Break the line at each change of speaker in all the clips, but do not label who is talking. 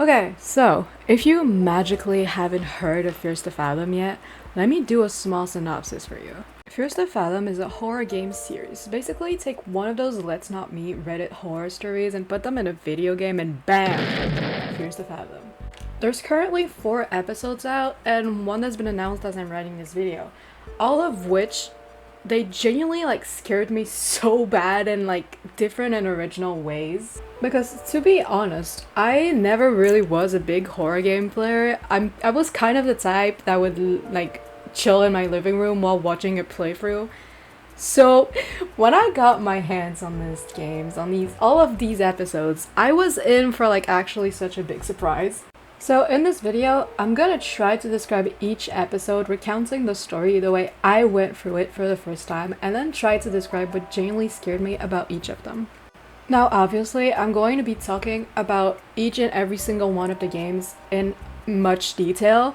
Okay, so if you magically haven't heard of Fears to Fathom yet, let me do a small synopsis for you. Fears to Fathom is a horror game series. Basically, take one of those Let's Not Meet Reddit horror stories and put them in a video game and BAM! Fears to Fathom. There's currently 4 episodes out and one that's been announced as I'm writing this video. All of which, they genuinely scared me so bad in different and original ways. Because to be honest, I never really was a big horror game player. I was kind of the type that would chill in my living room while watching a playthrough. So when I got my hands on these games, on all of these episodes, I was in for actually such a big surprise. So in this video, I'm gonna try to describe each episode, recounting the story the way I went through it for the first time, and then try to describe what genuinely scared me about each of them. Now obviously, I'm going to be talking about each and every single one of the games in much detail,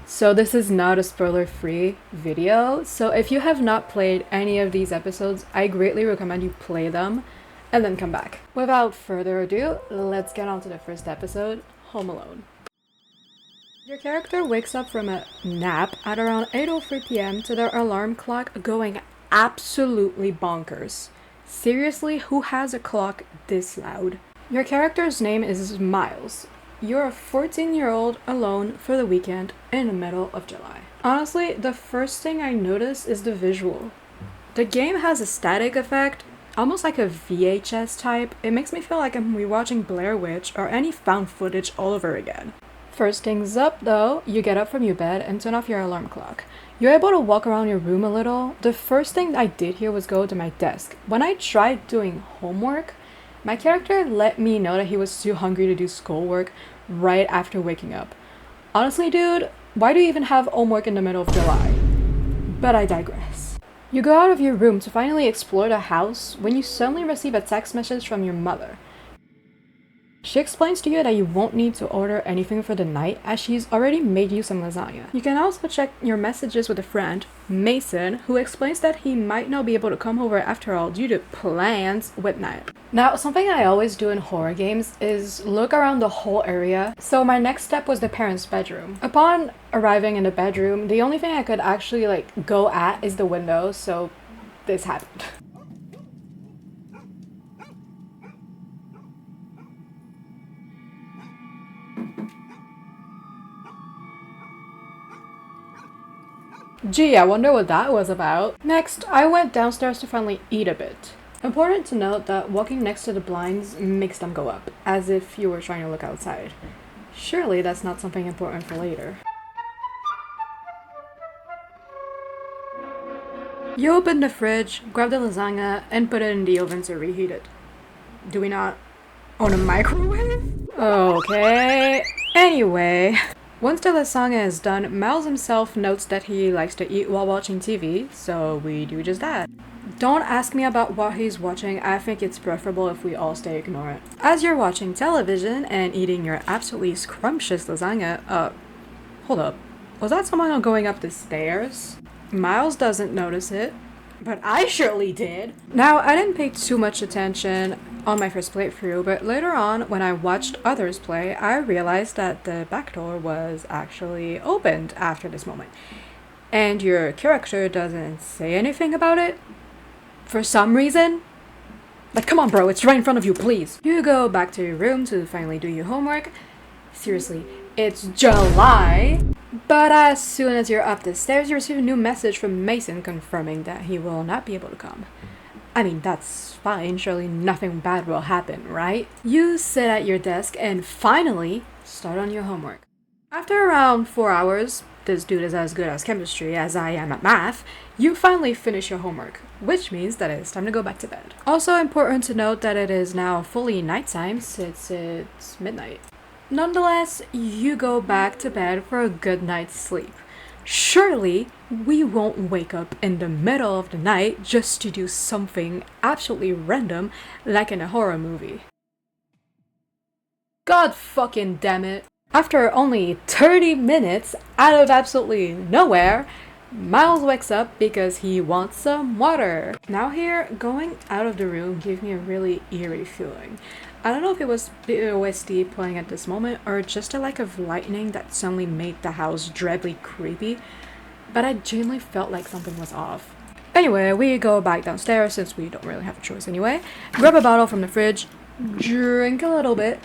so this is not a spoiler-free video. So if you have not played any of these episodes, I greatly recommend you play them and then come back. Without further ado, let's get on to the first episode, Home Alone. Your character wakes up from a nap at around 8:03 p.m. to their alarm clock going absolutely bonkers. Seriously, who has a clock this loud? Your character's name is Miles. You're a 14-year-old alone for the weekend in the middle of July. Honestly, the first thing I notice is the visual. The game has a static effect, almost like a VHS type. It makes me feel like I'm rewatching Blair Witch or any found footage all over again. First things up though, you get up from your bed and turn off your alarm clock. You're able to walk around your room a little. The first thing I did here was go to my desk. When I tried doing homework, my character let me know that he was too hungry to do schoolwork right after waking up. Honestly, dude, why do you even have homework in the middle of July? But I digress. You go out of your room to finally explore the house when you suddenly receive a text message from your mother. She explains to you that you won't need to order anything for the night as she's already made you some lasagna. You can also check your messages with a friend, Mason, who explains that he might not be able to come over after all due to plans with night. Now, something I always do in horror games is look around the whole area. So my next step was the parents' bedroom. Upon arriving in the bedroom, the only thing I could actually go at is the window, so this happened. Gee, I wonder what that was about. Next, I went downstairs to finally eat a bit. Important to note that walking next to the blinds makes them go up, as if you were trying to look outside. Surely that's not something important for later. You open the fridge, grab the lasagna, and put it in the oven to reheat it. Do we not own a microwave? Okay. Anyway. Once the lasagna is done, Miles himself notes that he likes to eat while watching TV, so we do just that. Don't ask me about what he's watching, I think it's preferable if we all stay ignorant. As you're watching television and eating your absolutely scrumptious lasagna, hold up, was that someone going up the stairs? Miles doesn't notice it, but I surely did. Now, I didn't pay too much attention on my first playthrough, but later on, when I watched others play, I realized that the back door was actually opened after this moment. And your character doesn't say anything about it? For some reason? Come on bro, it's right in front of you, please! You go back to your room to finally do your homework. Seriously, it's July! But as soon as you're up the stairs, you receive a new message from Mason confirming that he will not be able to come. I mean, that's fine, surely nothing bad will happen, right? You sit at your desk and finally start on your homework. After around 4 hours, this dude is as good at chemistry as I am at math, you finally finish your homework, which means that it's time to go back to bed. Also important to note that it is now fully nighttime since it's midnight. Nonetheless, you go back to bed for a good night's sleep. Surely, we won't wake up in the middle of the night just to do something absolutely random like in a horror movie. God fucking damn it. After only 30 minutes out of absolutely nowhere, Miles wakes up because he wants some water. Now here, going out of the room gave me a really eerie feeling. I don't know if it was the OST playing at this moment or just a lack of lightning that suddenly made the house dreadfully creepy, but I genuinely felt like something was off. Anyway, we go back downstairs since we don't really have a choice anyway. Grab a bottle from the fridge, drink a little bit,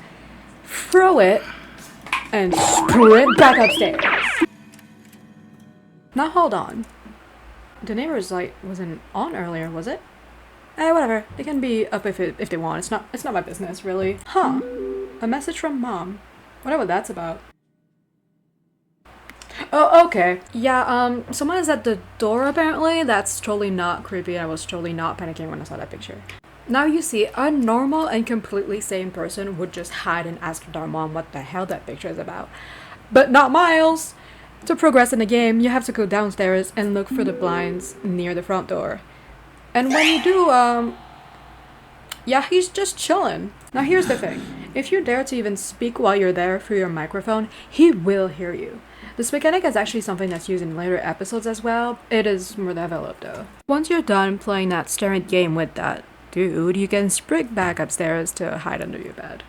throw it, and sprint back upstairs. Now hold on. The neighbor's light wasn't on earlier, was it? Whatever. They can be up if they want. It's not my business, really. Huh. A message from Mom. Wonder what that's about. Oh, okay. Yeah, someone is at the door apparently. That's totally not creepy. I was totally not panicking when I saw that picture. Now you see, a normal and completely sane person would just hide and ask their mom what the hell that picture is about. But not Miles! To progress in the game, you have to go downstairs and look for the blinds near the front door. And when you do, yeah, he's just chilling. Now here's the thing. If you dare to even speak while you're there through your microphone, he will hear you. This mechanic is actually something that's used in later episodes as well. It is more developed though. Once you're done playing that staring game with that dude, you can sprint back upstairs to hide under your bed.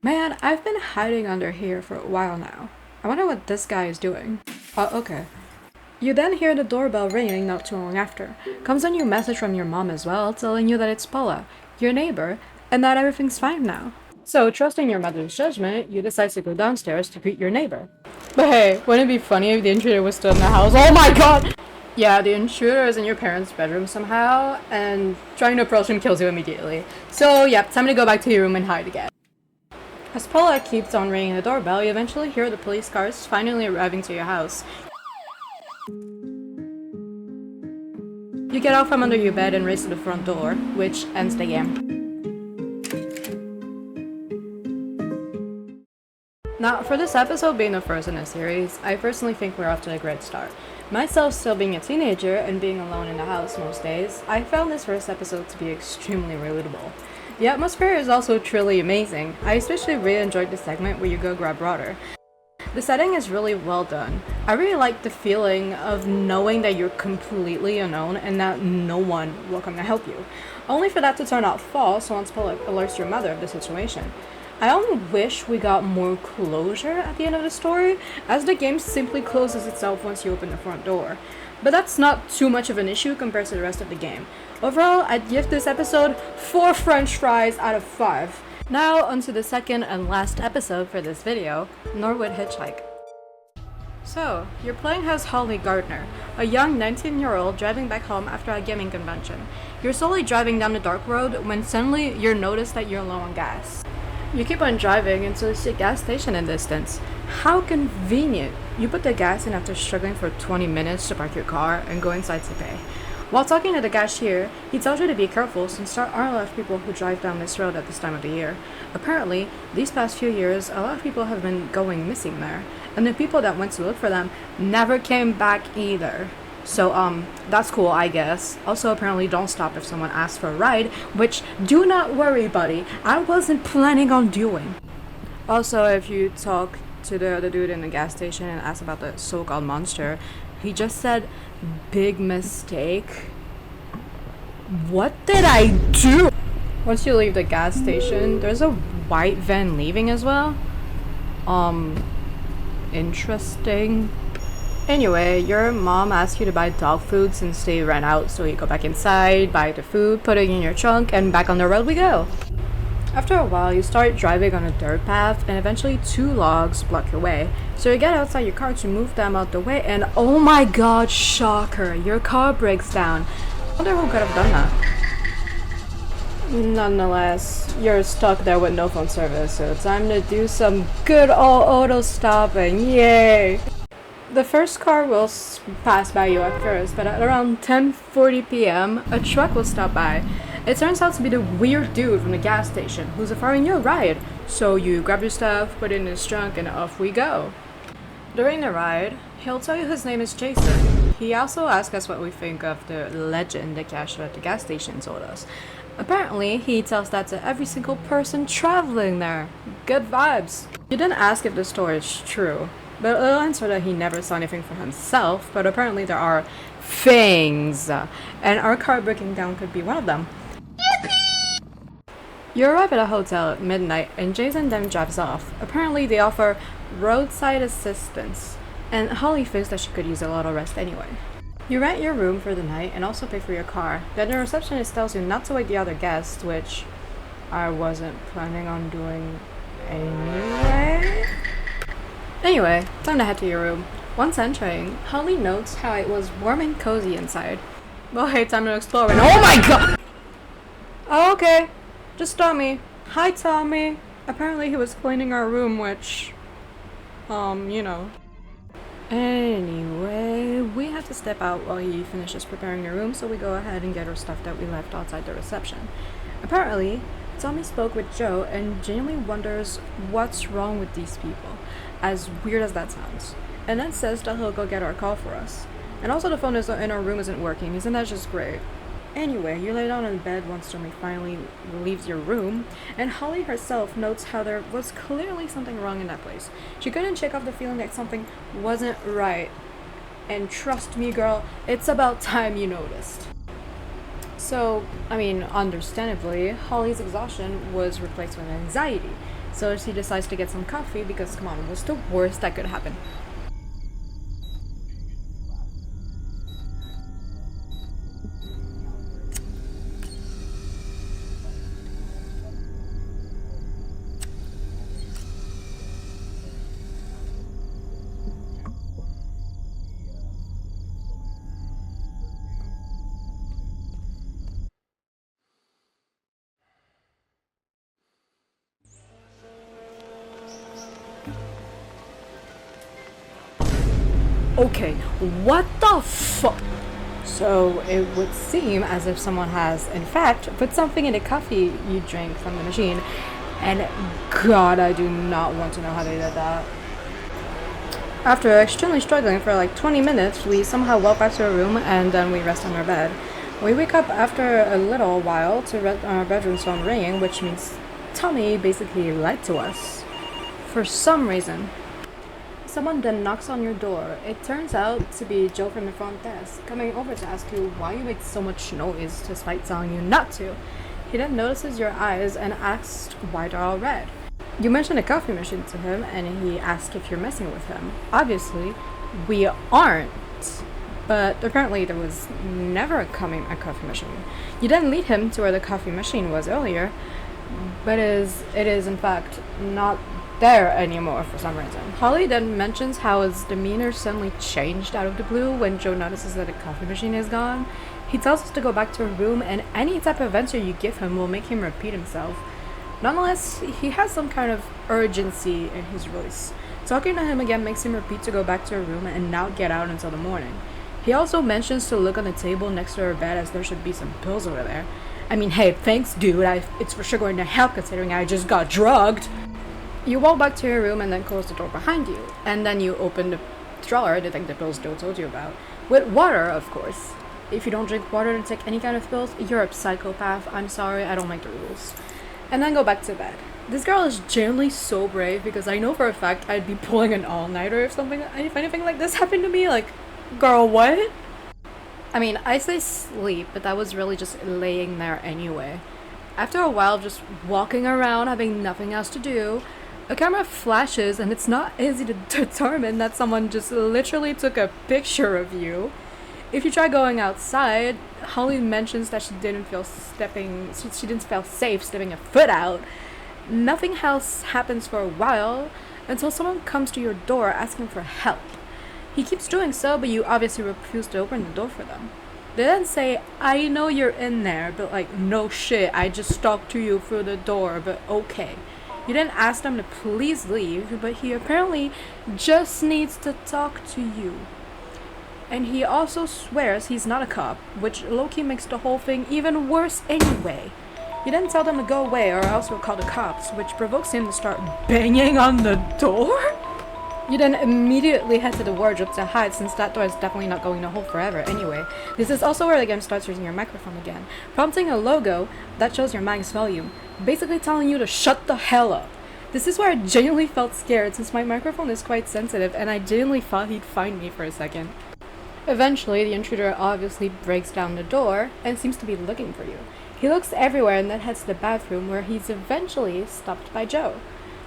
Man, I've been hiding under here for a while now. I wonder what this guy is doing. Oh, okay. You then hear the doorbell ringing not too long after. Comes a new message from your mom as well, telling you that it's Paula, your neighbor, and that everything's fine now. So, trusting your mother's judgment, you decide to go downstairs to greet your neighbor. But hey, wouldn't it be funny if the intruder was still in the house? Oh my god! Yeah, the intruder is in your parents' bedroom somehow, and trying to approach him kills you immediately. So, yeah, time to go back to your room and hide again. As Paula keeps on ringing the doorbell, you eventually hear the police cars finally arriving to your house. You get out from under your bed and race to the front door, which ends the game. Now, for this episode being the first in the series, I personally think we're off to a great start. Myself still being a teenager and being alone in the house most days, I found this first episode to be extremely relatable. The atmosphere is also truly amazing. I especially really enjoyed the segment where you go grab water. The setting is really well done. I really like the feeling of knowing that you're completely unknown and that no one will come to help you, only for that to turn out false once Paula alerts your mother of the situation. I only wish we got more closure at the end of the story, as the game simply closes itself once you open the front door. But that's not too much of an issue compared to the rest of the game. Overall, I'd give this episode 4 French fries out of 5. Now, onto the second and last episode for this video, Norwood Hitchhike. So, you're playing as Holly Gardner, a young 19-year-old driving back home after a gaming convention. You're slowly driving down the dark road when suddenly you're noticed that you're low on gas. You keep on driving until you see a gas station in the distance. How convenient! You put the gas in after struggling for 20 minutes to park your car and go inside to pay. While talking to the cashier, he tells you to be careful since there are a lot of people who drive down this road at this time of the year. Apparently, these past few years, a lot of people have been going missing there, and the people that went to look for them never came back either. So, that's cool, I guess. Also, apparently don't stop if someone asks for a ride, which, do not worry, buddy, I wasn't planning on doing. Also, if you talk to the other dude in the gas station and ask about the so-called monster, he just said, big mistake. What did I do? Once you leave the gas station, there's a white van leaving as well. Interesting. Anyway, your mom asked you to buy dog food since they ran out, so you go back inside, buy the food, put it in your trunk, and back on the road we go. After a while, you start driving on a dirt path, and eventually 2 logs block your way. So you get outside your car to move them out the way, and oh my god, shocker, your car breaks down. I wonder who could have done that. Nonetheless, you're stuck there with no phone service, so time to do some good old auto stopping, yay! The first car will pass by you at first, but at around 10:40 p.m., a truck will stop by. It turns out to be the weird dude from the gas station who's offering you a ride. So you grab your stuff, put it in his trunk, and off we go. During the ride, he'll tell you his name is Jason. He also asks us what we think of the legend the cashier at the gas station told us. Apparently, he tells that to every single person traveling there. Good vibes. You didn't ask if the story is true, but he'll answer that he never saw anything for himself, but apparently there are things, and our car breaking down could be one of them. You arrive at a hotel at midnight and Jason then drives off. Apparently they offer roadside assistance, and Holly thinks that she could use a little rest anyway. You rent your room for the night and also pay for your car. Then the receptionist tells you not to wake the other guests, which I wasn't planning on doing anyway. Anyway, time to head to your room. Once entering, Holly notes how it was warm and cozy inside. Well, hey, time to explore. And oh my god! Oh, okay. Just Tommy. Hi, Tommy. Apparently he was cleaning our room, which, you know. Anyway, we have to step out while he finishes preparing the room, so we go ahead and get our stuff that we left outside the reception. Apparently, Tommy spoke with Joe and genuinely wonders what's wrong with these people, as weird as that sounds, and then says that he'll go get our call for us. And also the phone in our room isn't working, isn't that just great? Anyway, you lay down in bed once Tommy finally leaves your room, and Holly herself notes how there was clearly something wrong in that place. She couldn't shake off the feeling that something wasn't right. And trust me, girl, it's about time you noticed. So, understandably, Holly's exhaustion was replaced with anxiety. So she decides to get some coffee because, come on, what's the worst that could happen? Okay, what the fuck? So it would seem as if someone has, in fact, put something in the coffee you drank from the machine, and God, I do not want to know how they did that. After extremely struggling for like 20 minutes, we somehow walk back to our room and then we rest on our bed. We wake up after a little while to our bedroom's phone ringing, which means Tommy basically lied to us. For some reason. Someone then knocks on your door. It turns out to be Joe from the front desk, coming over to ask you why you make so much noise despite telling you not to. He then notices your eyes and asks why they're all red. You mention a coffee machine to him and he asks if you're messing with him. Obviously, we aren't. But apparently there was never a coffee machine. You then lead him to where the coffee machine was earlier, but it is in fact not there anymore for some reason. Holly then mentions how his demeanor suddenly changed out of the blue when Joe notices that the coffee machine is gone. He tells us to go back to a room and any type of answer you give him will make him repeat himself. Nonetheless, he has some kind of urgency in his voice. Talking to him again makes him repeat to go back to a room and not get out until the morning. He also mentions to look on the table next to her bed as there should be some pills over there. Hey, thanks dude, it's for sure going to help considering I just got drugged. You walk back to your room and then close the door behind you. And then you open the drawer, the thing the pills Joe told you about. With water, of course. If you don't drink water and take any kind of pills, you're a psychopath. I'm sorry, I don't make the rules. And then go back to bed. This girl is genuinely so brave because I know for a fact I'd be pulling an all-nighter if anything like this happened to me. Like, girl, what? I say sleep, but that was really just laying there anyway. After a while of just walking around, having nothing else to do, a camera flashes and it's not easy to determine that someone just literally took a picture of you. If you try going outside, Holly mentions that she didn't feel safe stepping a foot out. Nothing else happens for a while until someone comes to your door asking for help. He keeps doing so, but you obviously refuse to open the door for them. They then say, I know you're in there, but no shit, I just talked to you through the door, but okay. You then ask them to please leave, but he apparently just needs to talk to you. And he also swears he's not a cop, which low-key makes the whole thing even worse anyway. You then tell them to go away or else we'll call the cops, which provokes him to start banging on the door? You then immediately head to the wardrobe to hide since that door is definitely not going to hold forever anyway. This is also where the game starts using your microphone again, prompting a logo that shows your mag's volume, basically telling you to shut the hell up. This is where I genuinely felt scared since my microphone is quite sensitive and I genuinely thought he'd find me for a second. Eventually, the intruder obviously breaks down the door and seems to be looking for you. He looks everywhere and then heads to the bathroom, where he's eventually stopped by Joe.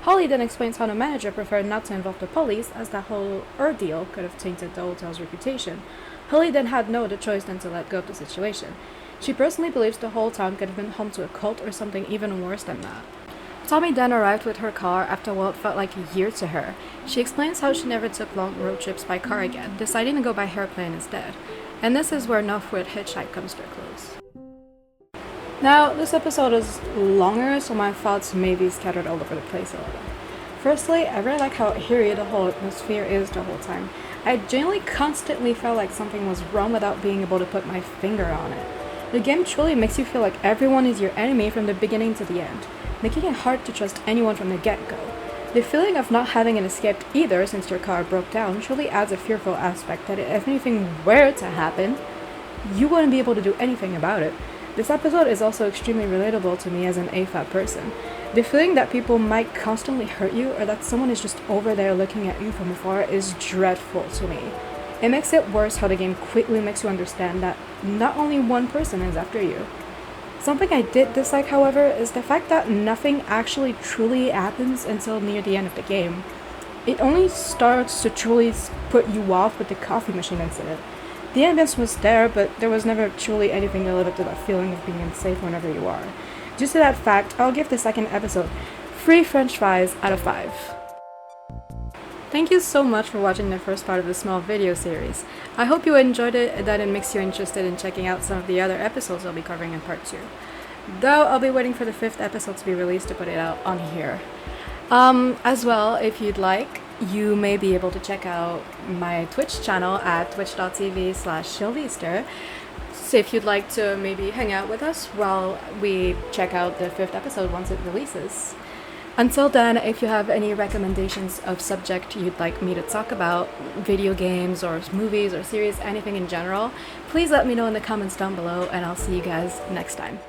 Holly then explains how the manager preferred not to involve the police, as that whole ordeal could have tainted the hotel's reputation. Holly then had no other choice than to let go of the situation. She personally believes the whole town could have been home to a cult or something even worse than that. Tommy then arrived with her car after what felt like a year to her. She explains how she never took long road trips by car again, deciding to go by airplane instead. And this is where Norwood Hitchhike comes to a close. Now, this episode is longer, so my thoughts may be scattered all over the place a little. Firstly, I really like how eerie the whole atmosphere is the whole time. I genuinely constantly felt like something was wrong without being able to put my finger on it. The game truly makes you feel like everyone is your enemy from the beginning to the end, making it hard to trust anyone from the get-go. The feeling of not having an escape either, since your car broke down, truly adds a fearful aspect that if anything were to happen, you wouldn't be able to do anything about it. This episode is also extremely relatable to me as an AFAB person. The feeling that people might constantly hurt you, or that someone is just over there looking at you from afar, is dreadful to me. It makes it worse how the game quickly makes you understand that not only one person is after you. Something I did dislike, however, is the fact that nothing actually truly happens until near the end of the game. It only starts to truly put you off with the coffee machine incident. The ambience was there, but there was never truly anything to live up to that feeling of being unsafe whenever you are. Due to that fact, I'll give the second episode 3 French fries out of 5. Thank you so much for watching the first part of this small video series. I hope you enjoyed it and that it makes you interested in checking out some of the other episodes I'll be covering in part 2. Though I'll be waiting for the 5th episode to be released to put it out on here. As well, if you'd like, you may be able to check out my Twitch channel at twitch.tv/sylvieaster. So if you'd like to maybe hang out with us while we check out the 5th episode once it releases. Until then, if you have any recommendations of subject you'd like me to talk about, video games or movies or series, anything in general, please let me know in the comments down below, and I'll see you guys next time.